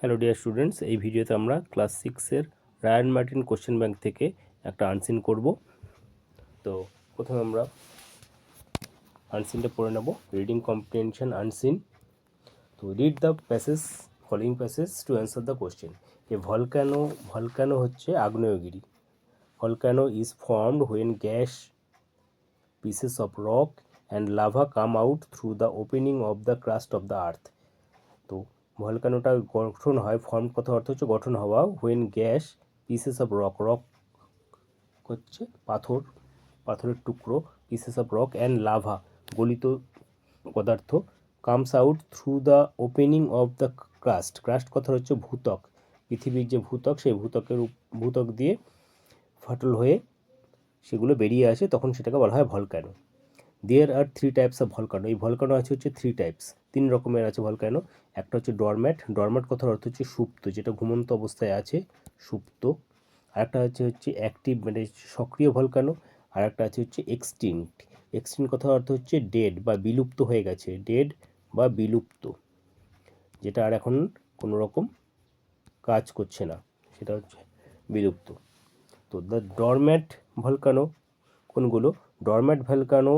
Hello dear students, এই ভিডিওতে আমরা ক্লাস 6-এর রায়ান মার্টিন কোশ্চেন ব্যাংক থেকে একটা আনসিন করব। তো প্রথমে আমরা আনসিনটা পড়ে নেব। Reading comprehension unseen. তো read the passage, following passage to answer the question. A volcano হচ্ছে আগ্নেয়গিরি। Volcano is formed when gas, pieces of rock and lava come out through the opening of the crust of the earth. তো ভলকানোটা গঠন হয়, form কথা অর্থ হচ্ছে গঠন হওয়া, when gas, pieces of rock, rock হচ্ছে পাথরের টুকরো, pieces of rock and lava গলিত পদার্থ, comes out through the opening of the crust. Crust কথা হচ্ছে ভূত্বক, পৃথিবীর যে ভূত্বক, সেই ভূত্বক দিয়ে ফাটল হয়ে সেগুলো বেরিয়ে আসে, তখন সেটাকে বলা হয় volcano. There are 3 types of volcano. এই ভলকানো আছে হচ্ছে 3 টাইপস, 3 রকমের আছে ভলকানো। একটা হচ্ছে ডরম্যাট। ডরম্যাট কথার অর্থ হচ্ছে সুপ্ত, যেটা ঘুমন্ত অবস্থায় আছে, সুপ্ত। আরেকটা হচ্ছে অ্যাক্টিভ, মানে সক্রিয় ভলকানো। আর একটা হচ্ছে এক্সটিংক্ট। এক্সটিংক্ট কথার অর্থ হচ্ছে ডেড বা বিলুপ্ত হয়ে গেছে, ডেড বা বিলুপ্ত, যেটা আর এখন কোনো রকম কাজ করছে না, সেটা হচ্ছে বিলুপ্ত। তো দ্য ডরম্যাট ভলকানো কোনগুলো? ডরম্যাট ভলকানো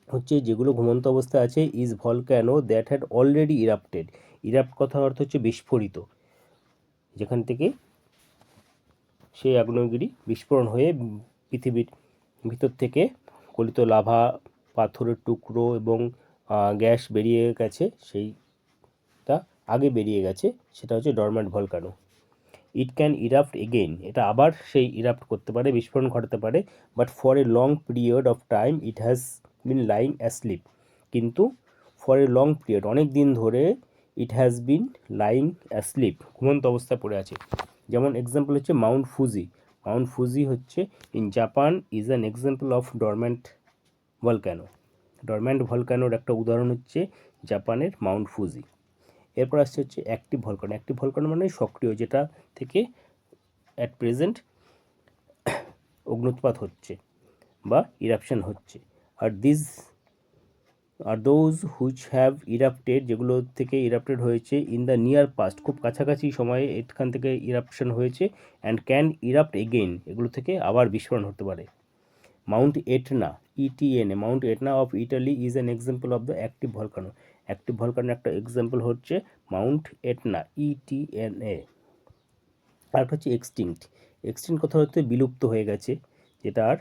হচ্ছে যেগুলো ঘুমন্ত অবস্থায় আছে, is volcano that had already erupted. Erupt কথার অর্থ হচ্ছে বিস্ফোরিত, যেখান থেকে সেই আগ্নেয়গিরি বিস্ফোরণ হয়ে পৃথিবীর ভিতর থেকে গলিত লাভা, পাথরের টুকরো এবং গ্যাস বেরিয়ে গেছে, সেইটা আগে বেরিয়ে গেছে, সেটা হচ্ছে dormant volcano. It can erupt again, এটা আবার সেই ইরাপ্ট করতে পারে, বিস্ফোরণ ঘটাতে পারে। But for a long period of time it has been lying asleep. কিন্তু ফর এ লং পিরিয়ড, অনেক দিন ধরে, it has been lying asleep, ঘুমন্ত অবস্থায় পড়ে আছে। যেমন এক্সাম্পল হচ্ছে মাউন্ট ফুজি। মাউন্ট ফুজি হচ্ছে in Japan is an example of dormant volcano. Dormant ভলক্যানোর একটা উদাহরণ হচ্ছে জাপানের মাউন্ট ফুজি। এরপর আসছে হচ্ছে অ্যাক্টিভ ভলকানো। অ্যাক্টিভ ভলকানো মানে সক্রিয়, যেটা থেকে অ্যাট প্রেজেন্ট অগ্নুৎপাত হচ্ছে বা ইরাপশন হচ্ছে। আর দোজ হুইচ হ্যাভ ইরাপ্টেড, যেগুলো থেকে ইরাপ্টেড হয়েছে ইন দ্য নিয়ার পাস্ট, খুব কাছাকাছি সময়ে এখান থেকে ইরাপশন হয়েছে, অ্যান্ড ক্যান ইরাপ্ট এগেইন, এগুলো থেকে আবার বিস্ফোরণ হতে পারে। Mount Etna, E T N A, Mount Etna of Italy is an example of the active volcano. Active ভলকানোর একটা এক্সাম্পল হচ্ছে মাউন্ট এটনা, ইটিএনএ। আরেকটা হচ্ছে এক্সটিংক্ট। এক্সটিংক্ট কথা হচ্ছে বিলুপ্ত হয়ে গেছে, যেটা আর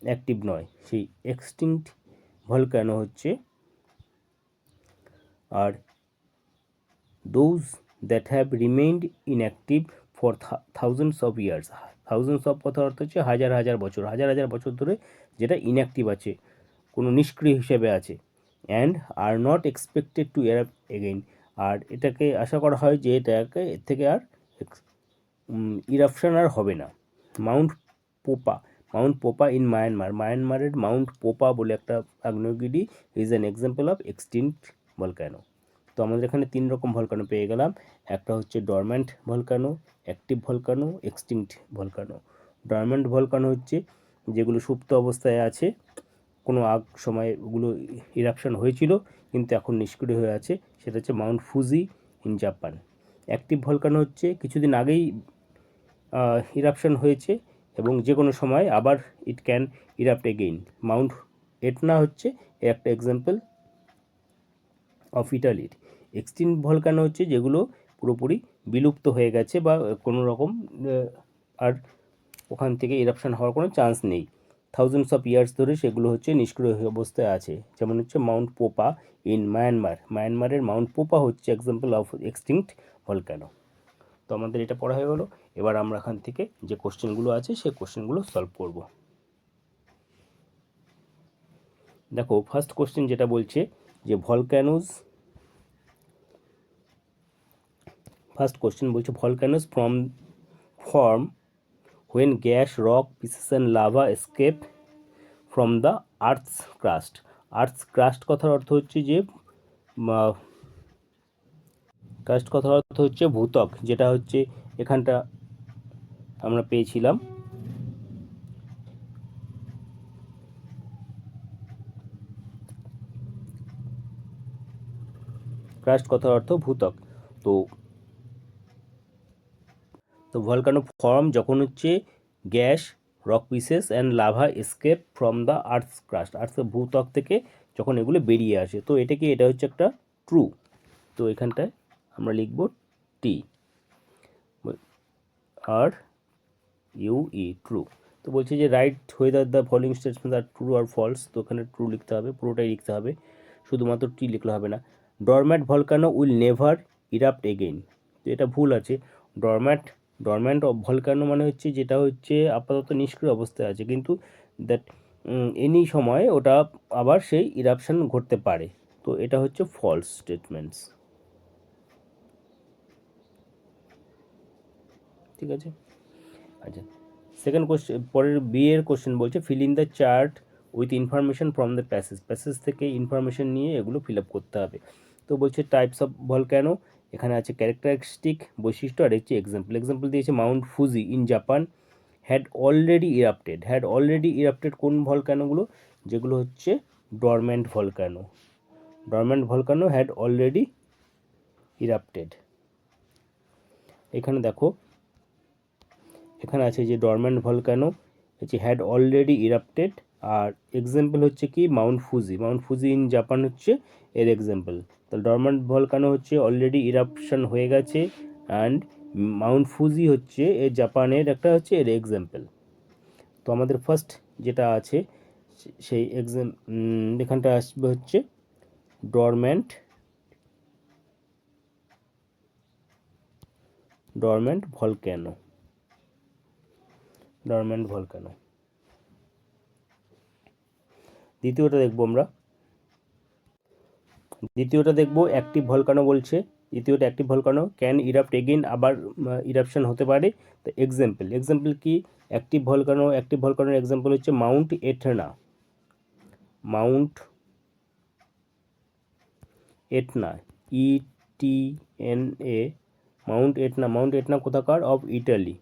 অ্যাক্টিভ নয়, সেই এক্সটিংক্ট ভলকানো হচ্ছে। আর those that have remained inactive for thousands of years. Thousands of কথা অর্থ হচ্ছে হাজার হাজার বছর, হাজার হাজার বছর ধরে যেটা ইনঅ্যাক্টিভ আছে, কোনো নিষ্ক্রিয় হিসেবে আছে। And are not expected to erupt again, আর এটাকে আশা করা হয় যে এটাকে এর থেকে আর ইরাপশন আর হবে না। মাউন্ট পোপা, মাউন্ট পোপা ইন মায়ানমার, মায়ানমারের মাউন্ট পোপা বলে একটা আগ্নেয়গিরি is an example of extinct volcano. তো আমাদের এখানে 3 রকম ভলকানো পেয়ে গেলাম। একটা হচ্ছে dormant volcano, active volcano, extinct volcano. Dormant volcano হচ্ছে যেগুলো সুপ্ত অবস্থায় আছে, কোনো সময় ওগুলো ইরাপশন হয়েছিল কিন্তু এখন নিষ্ক্রিয় হয়ে আছে, সেটা হচ্ছে Mount Fuji in Japan. Active volcano হচ্ছে কিছুদিন আগেই ইরাপশন হয়েছে এবং যে কোনো সময় আবার ইট ক্যান ইরাপ্ট এগেইন। মাউন্ট এটনা হচ্ছে একটা এক্সাম্পল অফ ইটালির। এক্সটিংক্ট ভলকানো হচ্ছে যেগুলো পুরোপুরি বিলুপ্ত হয়ে গেছে বা কোনো রকম আর ওখান থেকে ইরাপশন হওয়ার কোনো চান্স নেই, থাউজেন্ডস অফ ইয়ার্স ধরে সেগুলো হচ্ছে নিষ্ক্রিয় অবস্থায় আছে। যেমন হচ্ছে মাউন্ট পোপা ইন মায়ানমার, মায়ানমারের মাউন্ট পোপা হচ্ছে এক্সাম্পল অফ এক্সটিংক্ট ভলকানো। তো আমাদের এটা পড়া হয়ে গেলো। এবার আমরা এখান থেকে যে কোশ্চেনগুলো আছে সেই কোশ্চেনগুলো সলভ করব। দেখো ফার্স্ট কোশ্চেন যেটা বলছে যে ভলক্যানোজ, ফার্স্ট কোশ্চেন বলছে ভলক্যানোজ form when gas, rock, pieces and lava escape from the earth's crust. earth's crust কথার অর্থ হচ্ছে যে crust কথার অর্থ হচ্ছে ভূত্বক, যেটা হচ্ছে এখানটা আমরা পেয়েছিলাম। crust কথার অর্থ ভূত্বক। তো তো ভলকানো ফর্ম যখন হচ্ছে gas, rock pieces and lava escape from the earth's crust, আর্থের ভূত্বক থেকে যখন এগুলো বেরিয়ে আসে। তো এটা হচ্ছে একটা ট্রু। তো এখানটায় আমরা লিখব টি আর ইউই, ট্রু। তো বলছি যে write whether the following statement are true আর ফলস। তো ওখানে ট্রু লিখতে হবে, পুরোটাই লিখতে হবে, শুধুমাত্র টি লিখলে হবে না। ডরম্যাট ভলকানো উইল নেভার ইরাপ্ট এগেইন। তো এটা ভুল আছে। ডরম্যান্ট ভলকানো মানে হচ্ছে যেটা হচ্ছে আপাতত নিষ্ক্রিয় অবস্থায় আছে, কিন্তু দ্যাট এনি সময় ওটা আবার সেই ইরাপশন ঘটতে পারে। তো এটা হচ্ছে ফলস স্টেটমেন্টস। ঠিক আছে। আচ্ছা, সেকেন্ড কোশ্চেন, পরের বি এর কোশ্চেন বলছে fill in the chart with information from the passage থেকে ইনফরমেশন নিয়ে এগুলো ফিল আপ করতে হবে। তো বলছে টাইপস অফ ভলক্যানো, এখানে আছে ক্যারেক্টারিস্টিক বৈশিষ্ট্য আর হচ্ছে এক্সাম্পল দিয়েছে Mount Fuji in Japan had already erupted. কোন ভলক্যানোগুলো? যেগুলো হচ্ছে dormant volcano had already erupted. এখানে দেখো, এখানে আছে যে ডরম্যান্ট ভলক্যানো হচ্ছে হ্যাড অলরেডি ইরাপ্টেড, আর এক্সাম্পল হচ্ছে কি মাউন্ট ফুজি ইন জাপান হচ্ছে এর এক্সাম্পল। তাহলে ডরম্যান্ট ভলক্যানো হচ্ছে অলরেডি ইরাপশন হয়ে গেছে, অ্যান্ড মাউন্ট ফুজি হচ্ছে এর জাপানের একটা হচ্ছে এর এক্সাম্পল। তো আমাদের ফার্স্ট যেটা আছে সেই এখানটা আসবে হচ্ছে ডরম্যান্ট ভলক্যানো। দ্বিতীয়টা দেখবো অ্যাক্টিভ ভলকানো বলছে। দ্বিতীয়টা active volcano can erupt again, আবার ইরাপশন হতে পারে। তো এক্সাম্পল কি অ্যাক্টিভ ভলকানোর এক্সাম্পল হচ্ছে mount Etna, ETNA, mount Etna কোথাকার? Of Italy,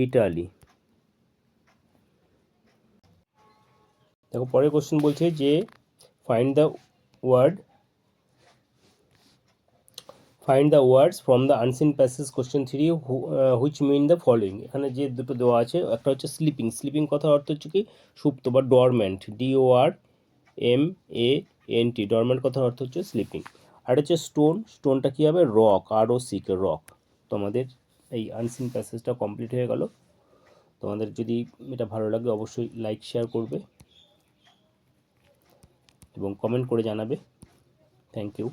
Italy. দেখো পরের কোশ্চেন বলছে যে find the words from the unseen passage question 3 which mean the following. এখানে যে দুটো দেওয়া আছে, একটা হচ্ছে স্লিপিং কথার অর্থ হচ্ছে কি সুপ্ত বা ডরম্যান্ট, DORMANT, ডরম্যান্ট কথার অর্থ হচ্ছে স্লিপিং। আর হচ্ছে স্টোনটা কী হবে? Rock, ROC, rock. তো আমাদের এই আনসিন প্যাসেজটা কমপ্লিট হয়ে গেল। তোমাদের যদি এটা ভালো লাগে অবশ্যই লাইক শেয়ার করবে এবং কমেন্ট করে জানাবে। Thank you.